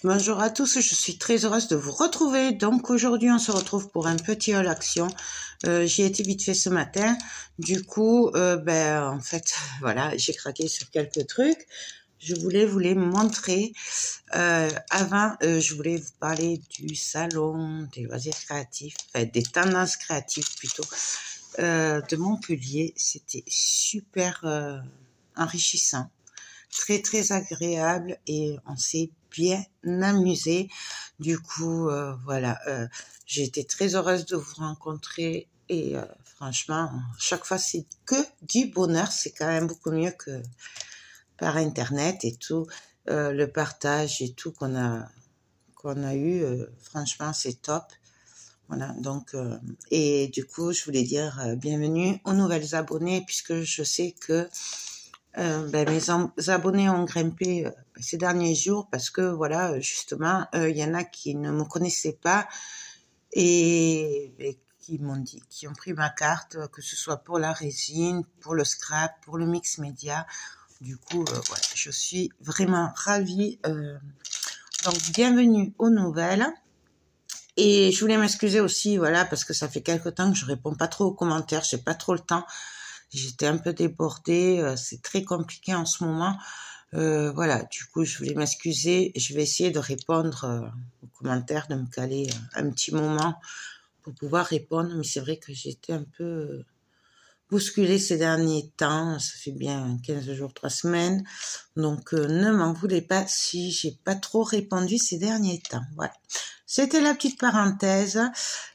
Bonjour à tous, je suis très heureuse de vous retrouver. Donc aujourd'hui on se retrouve pour un petit haul action. J'y étais vite fait ce matin. Du coup, en fait, voilà, j'ai craqué sur quelques trucs. Je voulais vous les montrer. Avant, je voulais vous parler du salon des loisirs créatifs, enfin des tendances créatives plutôt, de Montpellier. C'était super enrichissant, très très agréable et on s'est bien amusé. Du coup, voilà, j'ai été très heureuse de vous rencontrer et franchement, chaque fois c'est que du bonheur. C'est quand même beaucoup mieux que par internet et tout, le partage et tout qu'on a eu, franchement c'est top. Voilà, donc et du coup je voulais dire bienvenue aux nouvelles abonnés, puisque je sais que mes abonnés ont grimpé ces derniers jours, parce que voilà, justement, il y en a qui ne me connaissaient pas et qui m'ont dit, qui ont pris ma carte, que ce soit pour la résine, pour le scrap, pour le mix média. Du coup, ouais, je suis vraiment ravie. Donc, bienvenue aux nouvelles. Et je voulais m'excuser aussi, voilà, parce que ça fait quelque temps que je réponds pas trop aux commentaires, j'ai pas trop le temps. J'étais un peu débordée, c'est très compliqué en ce moment. Voilà, du coup, je voulais m'excuser. Je vais essayer de répondre aux commentaires, de me caler un petit moment pour pouvoir répondre. Mais c'est vrai que j'étais un peu bousculée ces derniers temps. Ça fait bien 15 jours, 3 semaines. Donc, ne m'en voulez pas si j'ai pas trop répondu ces derniers temps. Voilà. C'était la petite parenthèse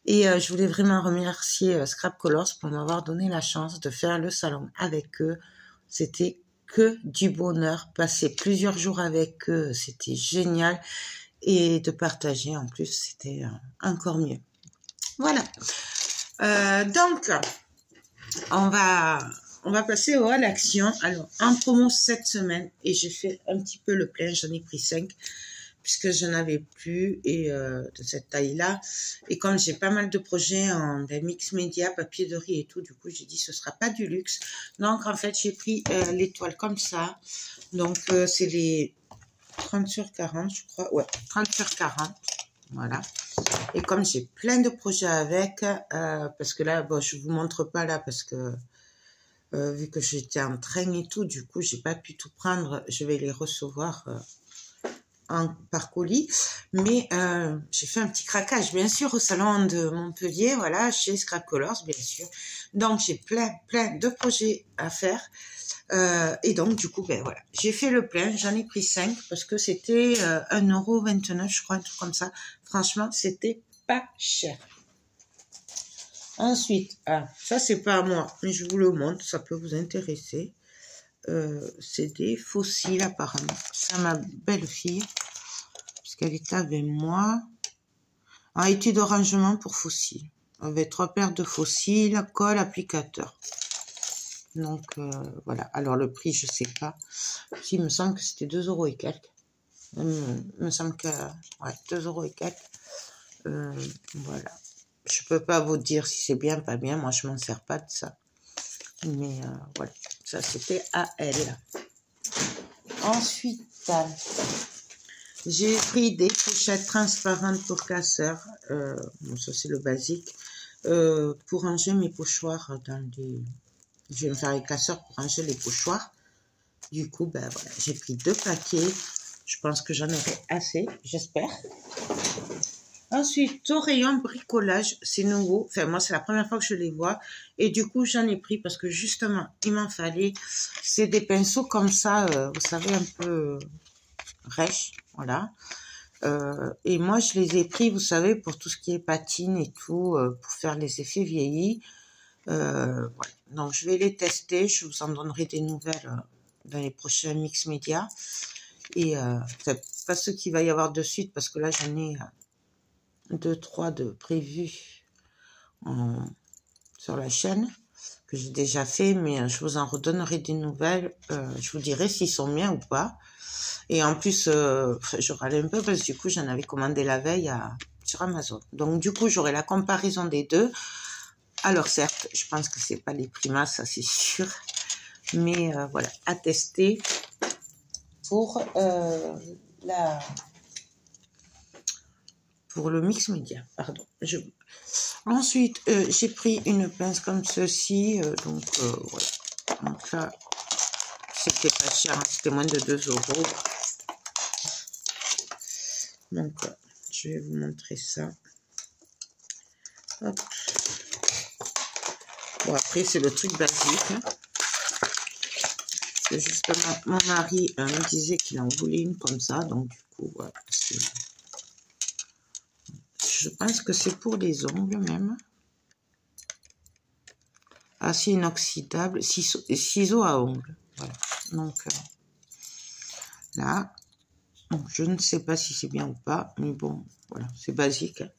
et je voulais vraiment remercier Scrap Colors pour m'avoir donné la chance de faire le salon avec eux. C'était que du bonheur, passer plusieurs jours avec eux, c'était génial, et de partager en plus, c'était encore mieux. Voilà. Donc, on va passer au haul action. Alors, en promo cette semaine, et j'ai fait un petit peu le plein, j'en ai pris 5. Puisque je n'avais plus et de cette taille-là. Et comme j'ai pas mal de projets en mix média, papier de riz et tout, du coup, j'ai dit ce sera pas du luxe. Donc, en fait, j'ai pris les toiles comme ça. Donc, c'est les 30 sur 40, je crois. Ouais, 30 sur 40. Voilà. Et comme j'ai plein de projets avec, parce que là, bon, je vous montre pas là parce que vu que j'étais en train et tout, du coup, j'ai pas pu tout prendre. Je vais les recevoir par colis, mais j'ai fait un petit craquage bien sûr au salon de Montpellier, voilà, chez Scrap Colors bien sûr. Donc j'ai plein de projets à faire et donc du coup voilà, j'ai fait le plein, j'en ai pris 5 parce que c'était 1,29 € je crois, un truc comme ça. Franchement c'était pas cher. Ensuite, ça c'est pas à moi, mais je vous le montre, ça peut vous intéresser. C'est des fossiles apparemment. C'est ma belle-fille, puisqu'elle est avec moi. Un étui de rangement pour fossiles. Avec 3 paires de fossiles, colle, applicateur. Donc voilà. Alors le prix, je sais pas. Il me semble que c'était 2 € et quelques. Il me semble que ouais, 2 € et quelques. Voilà. Je peux pas vous dire si c'est bien, pas bien. Moi, je m'en sers pas de ça. Mais voilà. Ça, c'était à elle. Ensuite, j'ai pris des pochettes transparentes pour classeurs. Bon, ça, c'est le basique. Pour ranger mes pochoirs dans des... Je vais me faire les classeurs pour ranger les pochoirs. Du coup, voilà, j'ai pris 2 paquets. Je pense que j'en aurai assez, j'espère. Ensuite, au rayon bricolage, c'est nouveau. Enfin, moi, c'est la première fois que je les vois. Et du coup, j'en ai pris parce que justement, il m'en fallait. C'est des pinceaux comme ça, vous savez, un peu rêches. Voilà. Et moi, je les ai pris, vous savez, pour tout ce qui est patine et tout, pour faire les effets vieillis. Voilà. Donc, je vais les tester. Je vous en donnerai des nouvelles dans les prochains mix médias. Et pas ce qu'il va y avoir de suite, parce que là, j'en ai 2-3 de prévus sur la chaîne que j'ai déjà fait, mais je vous en redonnerai des nouvelles. Je vous dirai s'ils sont bien ou pas. Et en plus, je râle un peu parce que du coup, j'en avais commandé la veille sur Amazon. Donc, du coup, j'aurai la comparaison des deux. Alors, certes, je pense que c'est pas les Prima, ça c'est sûr. Mais voilà, à tester pour pour le mix média, pardon. Ensuite, j'ai pris une pince comme ceci, donc voilà. Donc là, c'était pas cher, hein, c'était moins de 2 €. Donc, je vais vous montrer ça. Hop. Bon, après, c'est le truc basique. Hein. Justement, mon mari me disait qu'il en voulait une comme ça, donc du coup, voilà. Je pense que c'est pour les ongles même. Acier inoxydable, ciseaux à ongles. Voilà. Donc, là, donc, je ne sais pas si c'est bien ou pas, mais bon, voilà, c'est basique. Hein.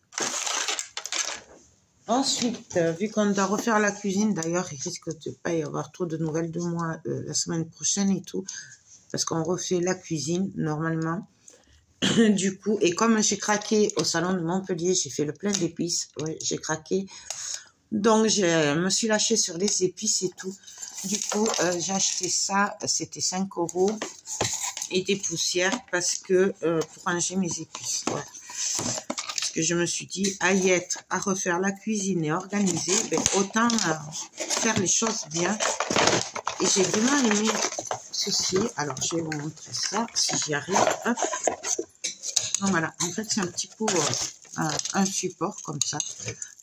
Ensuite, vu qu'on doit refaire la cuisine, d'ailleurs, il risque de ne pas y avoir trop de nouvelles de moi la semaine prochaine et tout, parce qu'on refait la cuisine normalement. Du coup, et comme j'ai craqué au salon de Montpellier, j'ai fait le plein d'épices, ouais, j'ai craqué. Donc, je me suis lâchée sur les épices et tout. Du coup, j'ai acheté ça, c'était 5 € et des poussières parce que pour ranger mes épices, voilà. Que je me suis dit, à y être, à refaire la cuisine et organiser, ben, autant faire les choses bien. Et j'ai vraiment aimé ceci. Alors, je vais vous montrer ça, si j'y arrive. Hop. Donc, voilà. En fait, c'est un petit pot, un support comme ça.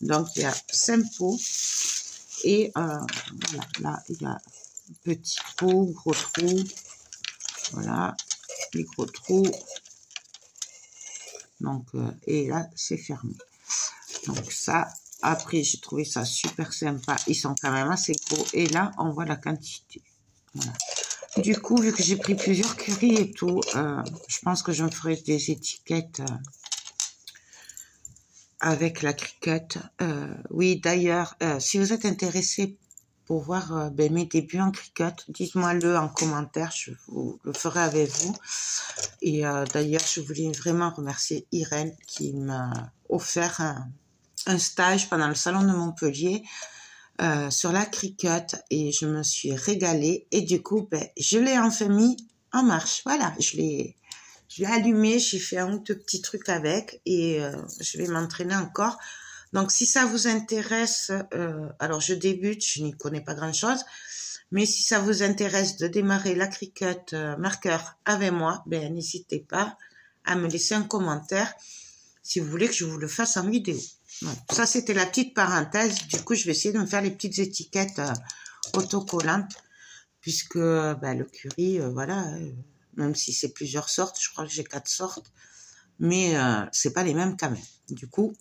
Donc, il y a 5 pots. Et voilà, là, il y a petit pot, gros trou. Voilà, les gros trous. Donc, et là, c'est fermé. Donc ça, après, j'ai trouvé ça super sympa. Ils sont quand même assez gros. Et là, on voit la quantité. Voilà. Du coup, vu que j'ai pris plusieurs currys et tout, je pense que je me ferai des étiquettes avec la Cricut. Oui, d'ailleurs, si vous êtes intéressé pour voir mes débuts en Cricut, dites-moi-le en commentaire, je vous le ferai avec vous. Et d'ailleurs, je voulais vraiment remercier Irène qui m'a offert un stage pendant le salon de Montpellier sur la Cricut et je me suis régalée. Et du coup, ben, je l'ai enfin mis en marche. Voilà, je l'ai allumé, j'ai fait un ou deux petits trucs avec et je vais m'entraîner encore. Donc, si ça vous intéresse, alors je débute, je n'y connais pas grand-chose, mais si ça vous intéresse de démarrer la Cricut marqueur avec moi, ben n'hésitez pas à me laisser un commentaire si vous voulez que je vous le fasse en vidéo. Donc, ça, c'était la petite parenthèse. Du coup, je vais essayer de me faire les petites étiquettes autocollantes puisque ben, le curry, voilà, même si c'est plusieurs sortes, je crois que j'ai 4 sortes, mais c'est pas les mêmes quand même. Du coup,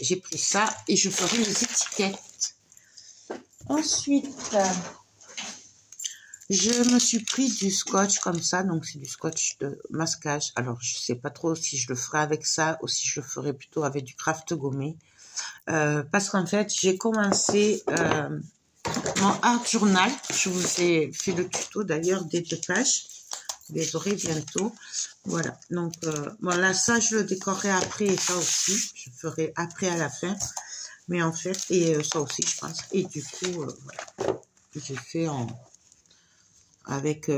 j'ai pris ça et je ferai les étiquettes. Ensuite, je me suis pris du scotch comme ça, donc c'est du scotch de masquage. Alors, je sais pas trop si je le ferai avec ça ou si je le ferai plutôt avec du craft gommé. Parce qu'en fait, j'ai commencé mon art journal. Je vous ai fait le tuto d'ailleurs des 2 pages. Vous les aurez bientôt. Voilà, donc voilà, ça je le décorerai après et ça aussi. Je ferai après à la fin. Mais en fait, et ça aussi je pense. Et du coup, voilà, j'ai fait avec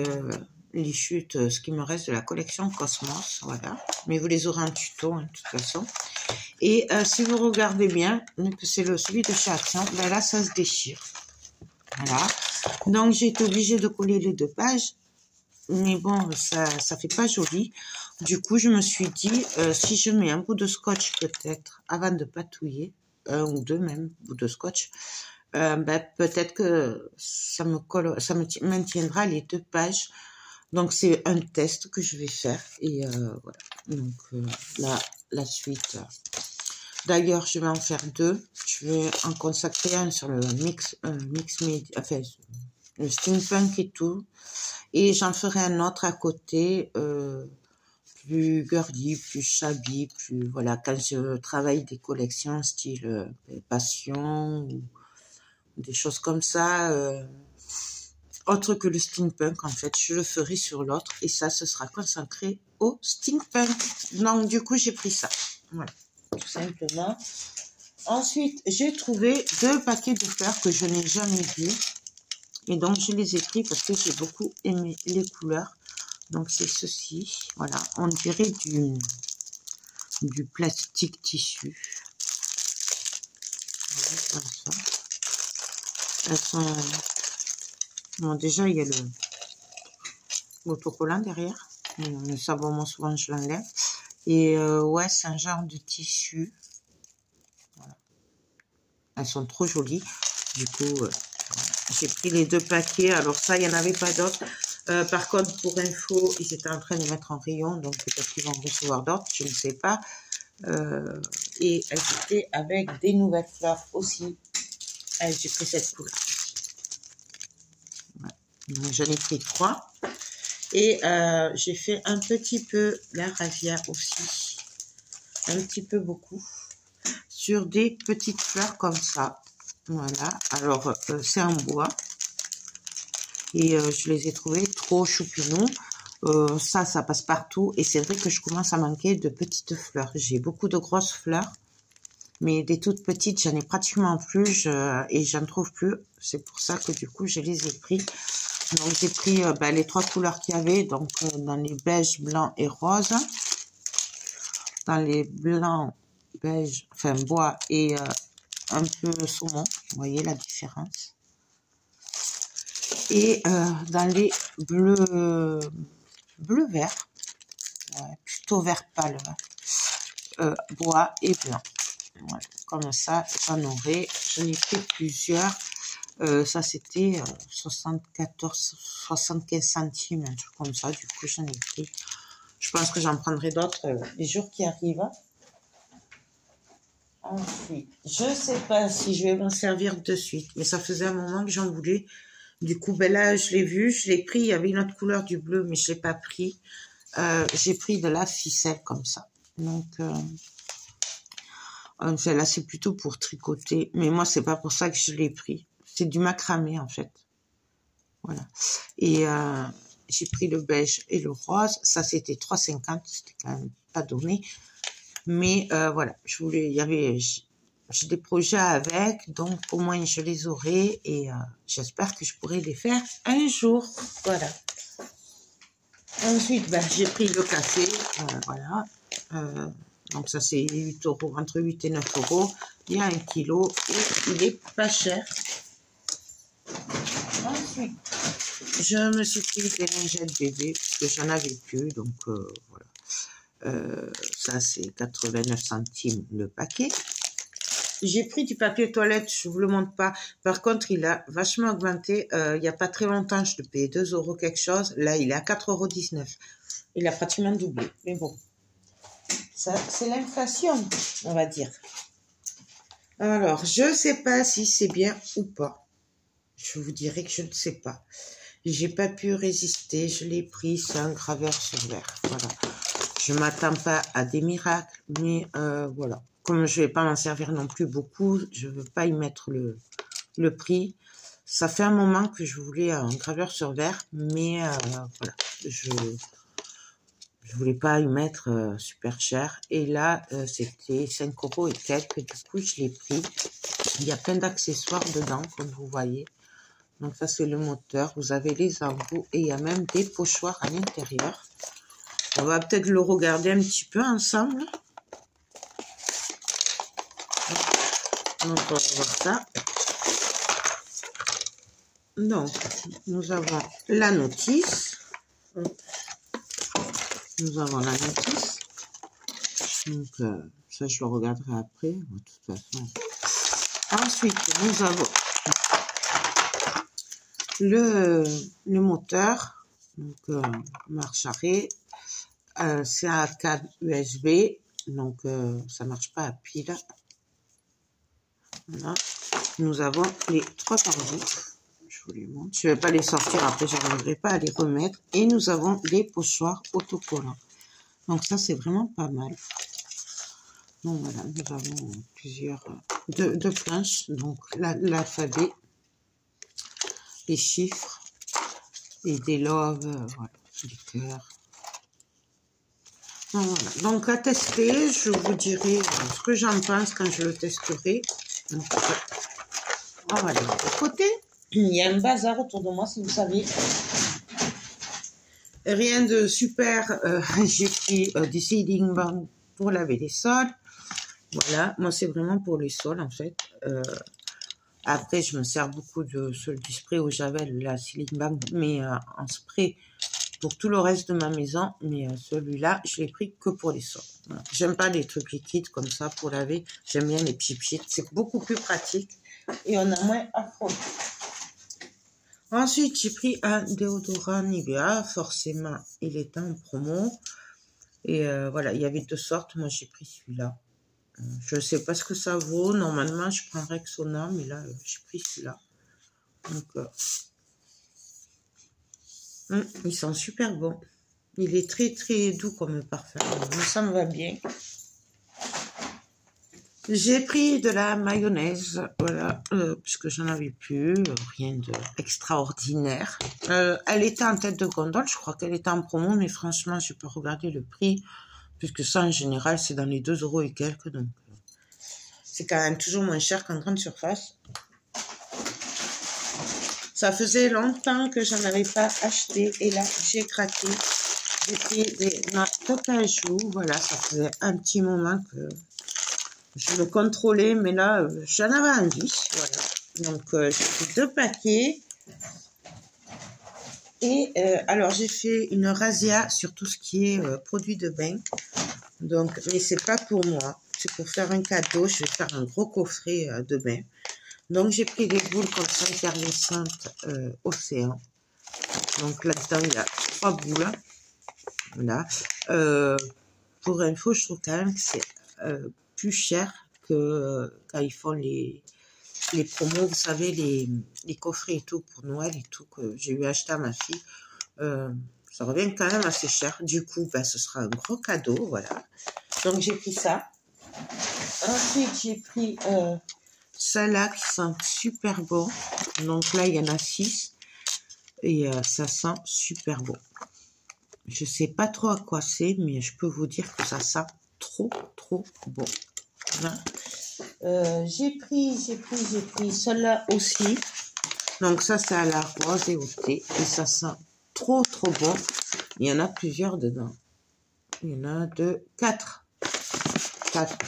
les chutes, ce qui me reste de la collection Cosmos, voilà. Mais vous les aurez en tuto, hein, de toute façon. Et si vous regardez bien, c'est celui de chez Action, ben là, ça se déchire. Voilà. Donc, j'ai été obligée de coller les 2 pages. Mais bon, ça fait pas joli. Du coup, je me suis dit, si je mets un bout de scotch peut-être, avant de patouiller, 1 ou 2 même, bouts de scotch, ben, peut-être que ça me maintiendra les 2 pages. Donc, c'est un test que je vais faire. Et voilà. Donc, la suite. D'ailleurs, je vais en faire 2. Je vais en consacrer un sur le mix média, enfin, le steampunk et tout. Et j'en ferai un autre à côté, plus girly, plus shabby, plus, voilà, quand je travaille des collections style passion ou des choses comme ça, autre que le steampunk, en fait, je le ferai sur l'autre et ça, ce sera consacré au steampunk. Donc, du coup, j'ai pris ça. Voilà, tout simplement. Ensuite, j'ai trouvé 2 paquets de fleurs que je n'ai jamais vus. Et donc, je les ai pris parce que j'ai beaucoup aimé les couleurs. Donc, c'est ceci. Voilà, on dirait du plastique tissu. Voilà, comme ça. Elles sont... Bon, déjà, il y a l'autocollant derrière. Le savon, moi, souvent, je l'enlève. Et ouais, c'est un genre de tissu. Voilà. Elles sont trop jolies. Du coup, j'ai pris les 2 paquets. Alors ça, il n'y en avait pas d'autres. Par contre, pour info, ils étaient en train de mettre en rayon. Donc, peut-être qu'ils vont recevoir d'autres. Je ne sais pas. Et elles étaient avec des nouvelles fleurs aussi. J'ai pris cette couleur. Voilà. Donc, j'en ai pris 3. Et j'ai fait un petit peu la razzia aussi. Un petit peu beaucoup. Sur des petites fleurs comme ça. Voilà. Alors, c'est en bois. Et je les ai trouvés trop choupinous. Ça passe partout. Et c'est vrai que je commence à manquer de petites fleurs. J'ai beaucoup de grosses fleurs. Mais des toutes petites, j'en ai pratiquement plus. Et j'en trouve plus. C'est pour ça que du coup, je les ai pris. Donc, j'ai pris les 3 couleurs qu'il y avait. Donc, dans les beiges, blancs et roses. Dans les blancs, beige, enfin bois et un peu saumon. Vous voyez la différence. Et dans les bleus vert, ouais, plutôt vert pâle, bois et blanc. Voilà. Comme ça, j'en aurai. J'en ai pris plusieurs. Ça c'était 75 centimes, un truc comme ça. Du coup, j'en ai pris. Je pense que j'en prendrai d'autres les jours qui arrivent. Ensuite, je ne sais pas si je vais m'en servir de suite, mais ça faisait un moment que j'en voulais. Du coup, là, je l'ai vu, je l'ai pris. Il y avait une autre couleur du bleu, mais je ne l'ai pas pris. J'ai pris de la ficelle comme ça. Donc, là, c'est plutôt pour tricoter. Mais moi, c'est pas pour ça que je l'ai pris. C'est du macramé, en fait. Voilà. Et j'ai pris le beige et le rose. Ça, c'était 3,50. C'était quand même pas donné. Mais voilà, j'ai des projets avec, donc au moins je les aurai et j'espère que je pourrai les faire un jour. Voilà. Ensuite, j'ai pris le café. Voilà. Donc ça c'est 8 €, entre 8 et 9 €. Il y a 1 kilo et il est pas cher. Ensuite, je me suis pris des lingettes bébé parce que j'en avais plus, donc voilà. Ça c'est 89 centimes le paquet. J'ai pris du papier toilette, je vous le montre pas. Par contre, il a vachement augmenté. Il n'y a pas très longtemps, je le payais 2 € quelque chose. Là, il est à 4,19 €. Il a pratiquement doublé. Mais bon, ça c'est l'inflation, on va dire. Alors, je sais pas si c'est bien ou pas. Je vous dirai que je ne sais pas. J'ai pas pu résister, je l'ai pris, c'est un graveur sur verre. Voilà. Je m'attends pas à des miracles, mais voilà. Comme je vais pas m'en servir non plus beaucoup, je veux pas y mettre le prix. Ça fait un moment que je voulais un graveur sur verre, mais voilà. Je voulais pas y mettre super cher. Et là, c'était 5 € et quelques. Du coup, je l'ai pris. Il y a plein d'accessoires dedans, comme vous voyez. Donc ça, c'est le moteur. Vous avez les embouts et il y a même des pochoirs à l'intérieur. On va peut-être le regarder un petit peu ensemble. Donc, on va voir ça. Donc, nous avons la notice. Nous avons la notice. Donc, ça, je le regarderai après. De toute façon. Ensuite, nous avons le moteur. Donc, marche arrêt. C'est un câble USB. Donc, ça marche pas à pile. Voilà. Nous avons les 3 embouts. Je vous les montre. Je ne vais pas les sortir après, je n'arriverai pas à les remettre. Et nous avons les pochoirs autocollants. Donc ça, c'est vraiment pas mal. Donc voilà, nous avons plusieurs deux planches. Donc l'alphabet, les chiffres et des loves, voilà, des cœurs. Donc, voilà. Donc à tester, je vous dirai ce que j'en pense quand je le testerai. Donc, on va aller de côté. Il y a un bazar autour de moi, si vous savez. Rien de super. J'ai pris des seeding banks pour laver les sols. Voilà, moi c'est vraiment pour les sols en fait. Après, je me sers beaucoup de du spray au javel, la Ceiling Balm, mais en spray pour tout le reste de ma maison. Mais celui-là, je l'ai pris que pour les sols. Voilà. J'aime pas les trucs liquides comme ça pour laver. J'aime bien les pchit. C'est beaucoup plus pratique et on a moins à frotter. Ensuite, j'ai pris un déodorant Nivea. Forcément, il était en promo. Et voilà, il y avait deux sortes. Moi, j'ai pris celui-là. Je ne sais pas ce que ça vaut. Normalement, je prends Rexona, mais là, j'ai pris celui-là. Donc, il sent super bon. Il est très, très doux comme parfum. Mais ça me va bien. J'ai pris de la mayonnaise, voilà, puisque j'en avais plus, rien d'extraordinaire. Elle était en tête de gondole, je crois qu'elle était en promo, mais franchement, je n'ai pas regardé le prix, puisque ça, en général, c'est dans les 2 € et quelques, donc c'est quand même toujours moins cher qu'en grande surface. Ça faisait longtemps que j'en avais pas acheté, et là, j'ai craqué. J'ai pris des noix de cajou, voilà, ça faisait un petit moment que je le contrôlais, mais là, j'en avais envie, voilà. Donc, j'ai pris 2 paquets. Et alors, j'ai fait une razzia sur tout ce qui est produits de bain. Donc, mais c'est pas pour moi. C'est pour faire un cadeau. Je vais faire un gros coffret de bain. Donc, j'ai pris des boules comme ça, effervescentes Océan. Donc, là-dedans, il y a 3 boules. Voilà. Pour info, je trouve quand même que c'est plus cher que quand ils font les promos, vous savez, les coffrets et tout pour Noël et tout que j'ai eu acheté à ma fille. Ça revient quand même assez cher. Du coup, ben, ce sera un gros cadeau, voilà. Donc, j'ai pris ça. Ensuite, j'ai pris celle-là qui sent super bon. Donc là, il y en a 6 et ça sent super bon. Je sais pas trop à quoi c'est, mais je peux vous dire que ça sent trop, trop bon. Voilà. J'ai pris celle-là aussi. Donc ça, c'est à la rose et au thé. Et ça sent trop, trop bon. Il y en a plusieurs dedans. Il y en a 4.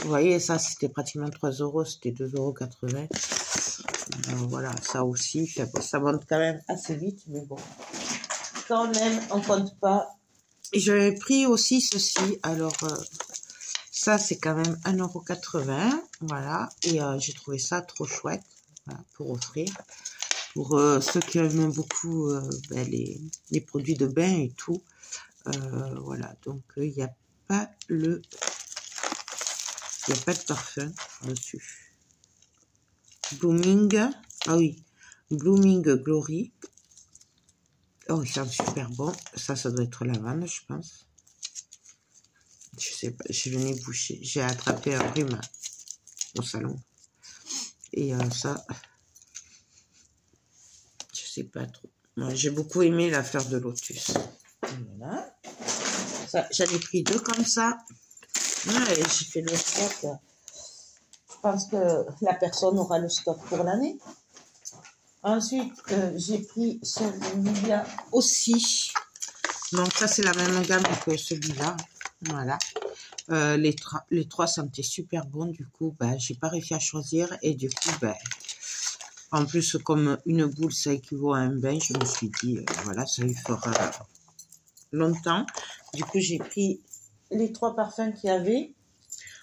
Vous voyez, ça, c'était pratiquement 3 €. C'était 2,80 €. Voilà, ça aussi. Ça monte quand même assez vite, mais bon. Quand même, on compte pas. Et j'avais pris aussi ceci. Alors, ça, c'est quand même 1,80 €. Voilà. Et j'ai trouvé ça trop chouette, voilà, pour offrir. Pour ceux qui aiment beaucoup ben, les produits de bain et tout. Voilà. Donc, il n'y a pas de parfum dessus. Blooming. Ah oui. Blooming Glory. Oh, il sent super bon. Ça doit être lavande, je pense. Je sais pas, je venais boucher. J'ai attrapé un rhume au salon. Et ça, je sais pas trop. Moi, j'ai beaucoup aimé la fleur de lotus. Voilà. J'en ai pris 2 comme ça. Ouais, j'ai fait le stock. Je pense que la personne aura le stock pour l'année. Ensuite, j'ai pris celui-là aussi. Donc, ça, c'est la même gamme que celui-là. Voilà. Les 3 sentaient super bons. Du coup, ben, j'ai pas réussi à choisir. Et du coup, ben, en plus, comme une boule, ça équivaut à un bain, je me suis dit, voilà, ça lui fera longtemps. Du coup, j'ai pris les 3 parfums qu'il y avait.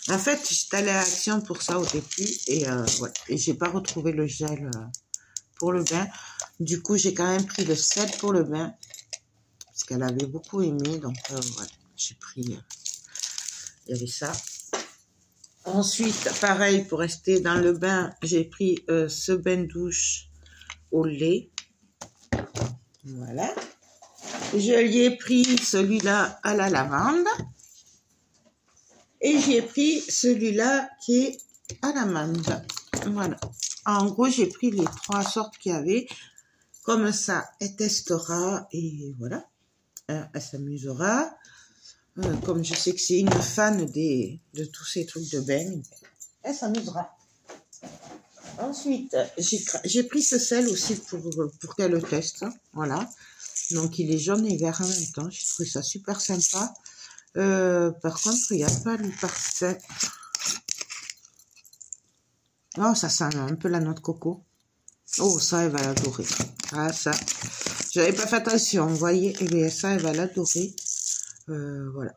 En fait, j'étais allée à Action pour ça au début. Et voilà. Et j'ai pas retrouvé le gel pour le bain. Du coup, j'ai quand même pris le sel pour le bain. Parce qu'elle avait beaucoup aimé. Donc, voilà. J'ai pris... il y avait ça. Ensuite, pareil, pour rester dans le bain, j'ai pris ce bain douche au lait. Voilà. Je lui ai pris celui-là à la lavande. Et j'ai pris celui-là qui est à l'amande. Voilà. En gros, j'ai pris les 3 sortes qu'il y avait. Comme ça, elle testera et voilà. Elle s'amusera. Comme je sais que c'est une fan de tous ces trucs de bain, elle s'amusera. Ensuite, j'ai pris ce sel aussi pour qu'elle le teste. Voilà. Donc, il est jaune et vert en même temps. J'ai trouvé ça super sympa. Par contre, il n'y a pas le parfait. Oh, ça sent un peu la noix de coco. Oh, ça, elle va l'adorer. Ah, ça. J'avais pas fait attention, vous voyez. Eh bien, ça, elle va l'adorer. Voilà.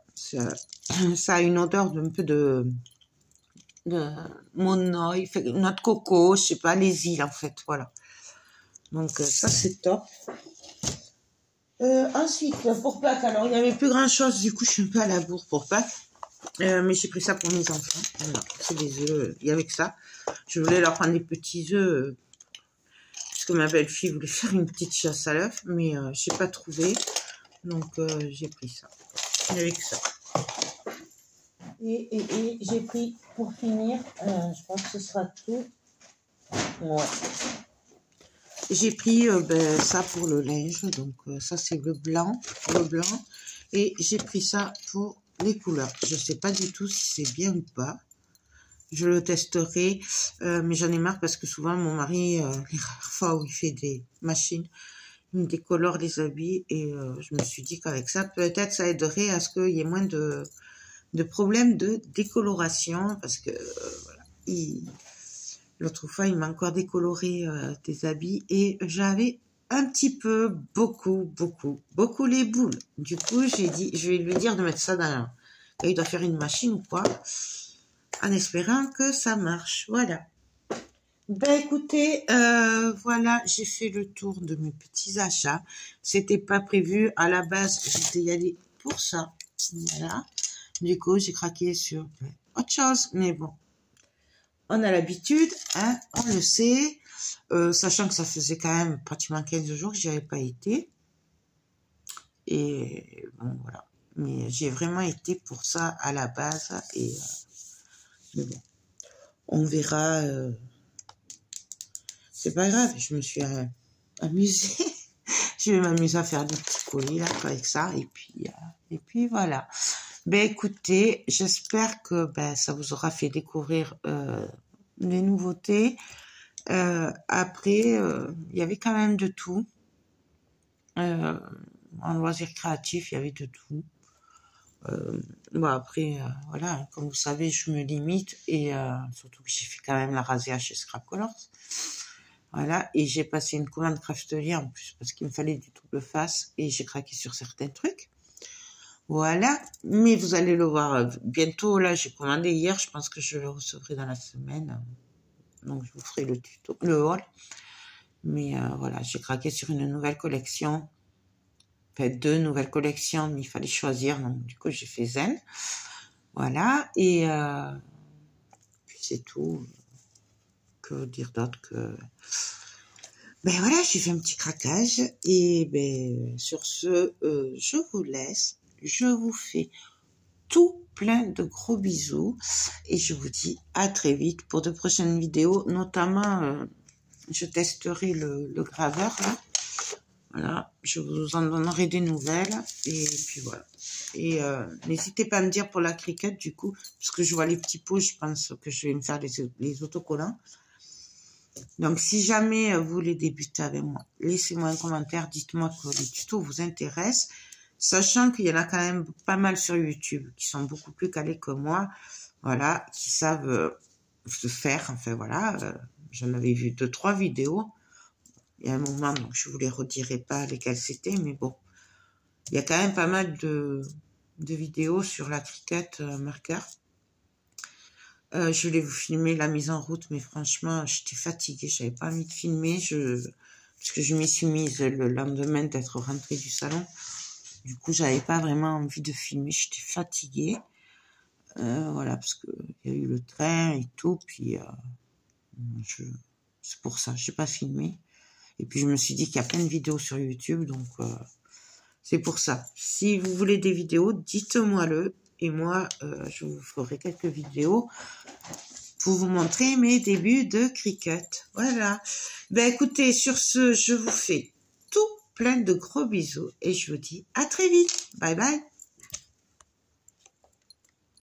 Ça a une odeur d'un peu de monoï, noix de coco, je sais pas, les îles, en fait. Voilà. Donc, ça, c'est top. Ensuite, pour Pâques, alors, il n'y avait plus grand-chose. Du coup, je suis un peu à la bourre pour Pâques. Mais j'ai pris ça pour mes enfants. Voilà, c'est des œufs. Il y avait que ça. Je voulais leur prendre des petits œufs. Parce que ma belle-fille voulait faire une petite chasse à l'œuf. Mais je n'ai pas trouvé. Donc, j'ai pris ça. Il n'y avait que ça. Et j'ai pris, pour finir, je pense que ce sera tout. Ouais. J'ai pris ça pour le linge. Donc, ça, c'est le blanc. Et j'ai pris ça pour les couleurs. Je ne sais pas du tout si c'est bien ou pas. Je le testerai, mais j'en ai marre parce que souvent mon mari, les rares fois où il fait des machines, il me décolore les habits et je me suis dit qu'avec ça, peut-être ça aiderait à ce qu'il y ait moins de problèmes de décoloration parce que voilà, l'autre fois il m'a encore décoloré des habits et j'avais un petit peu, beaucoup les boules. Du coup, j'ai dit, je vais lui dire de mettre ça dans, quand il doit faire une machine ou quoi, en espérant que ça marche. Voilà. Ben écoutez, voilà, j'ai fait le tour de mes petits achats. C'était pas prévu. À la base, j'étais y aller pour ça. Voilà. Du coup, j'ai craqué sur autre chose. Mais bon, on a l'habitude, hein, on le sait. Sachant que ça faisait quand même pratiquement 15 jours que j'y avais pas été. Et bon, voilà. Mais j'ai vraiment été pour ça à la base. Et mais bon, on verra. C'est pas grave, je me suis amusée. Je vais m'amuser à faire des petits colis là, avec ça. Et puis voilà. Ben écoutez, j'espère que ça vous aura fait découvrir les nouveautés. Après, il y avait quand même de tout. En loisirs créatifs, il y avait de tout. Bon après, voilà, comme vous savez, je me limite et surtout que j'ai fait quand même la razzia chez Scrap Colors. Voilà, et j'ai passé une commande Craftelier en plus parce qu'il me fallait du double face et j'ai craqué sur certains trucs. Voilà, mais vous allez le voir bientôt. Là, j'ai commandé hier, je pense que je le recevrai dans la semaine. Donc, je vous ferai le tuto, le haul. Mais voilà, j'ai craqué sur une nouvelle collection. Enfin, 2 nouvelles collections, mais il fallait choisir. Donc, du coup, j'ai fait Zen. Voilà, et puis c'est tout. Que dire d'autre que... Ben voilà, j'ai fait un petit craquage. Et ben sur ce, je vous laisse. Je vous fais tout plein de gros bisous. Et je vous dis à très vite pour de prochaines vidéos. Notamment, je testerai le graveur là. Voilà, je vous en donnerai des nouvelles. Et puis voilà. Et n'hésitez pas à me dire pour la cricket du coup. Parce que je vois les petits pots, je pense que je vais me faire les autocollants. Donc, si jamais vous voulez débuter avec moi, laissez-moi un commentaire, dites-moi que les tutos vous intéressent, sachant qu'il y en a quand même pas mal sur YouTube, qui sont beaucoup plus calés que moi, voilà, qui savent se faire, enfin voilà, j'en avais vu 2-3 vidéos, il y a un moment, donc je vous les redirai pas lesquelles c'était, mais bon, il y a quand même pas mal de vidéos sur la Cricut marqueur. Je voulais vous filmer la mise en route, mais franchement, j'étais fatiguée. Je n'avais pas envie de filmer. Parce que je m'y suis mise le lendemain d'être rentrée du salon. Du coup, j'avais pas vraiment envie de filmer. J'étais fatiguée. Voilà, parce que il y a eu le train et tout. Puis, c'est pour ça. Je n'ai pas filmé. Et puis, je me suis dit qu'il y a plein de vidéos sur YouTube. Donc, c'est pour ça. Si vous voulez des vidéos, dites-moi-le. Et moi, je vous ferai quelques vidéos pour vous montrer mes débuts de Cricut. Voilà. Ben écoutez, sur ce, je vous fais tout plein de gros bisous et je vous dis à très vite. Bye bye.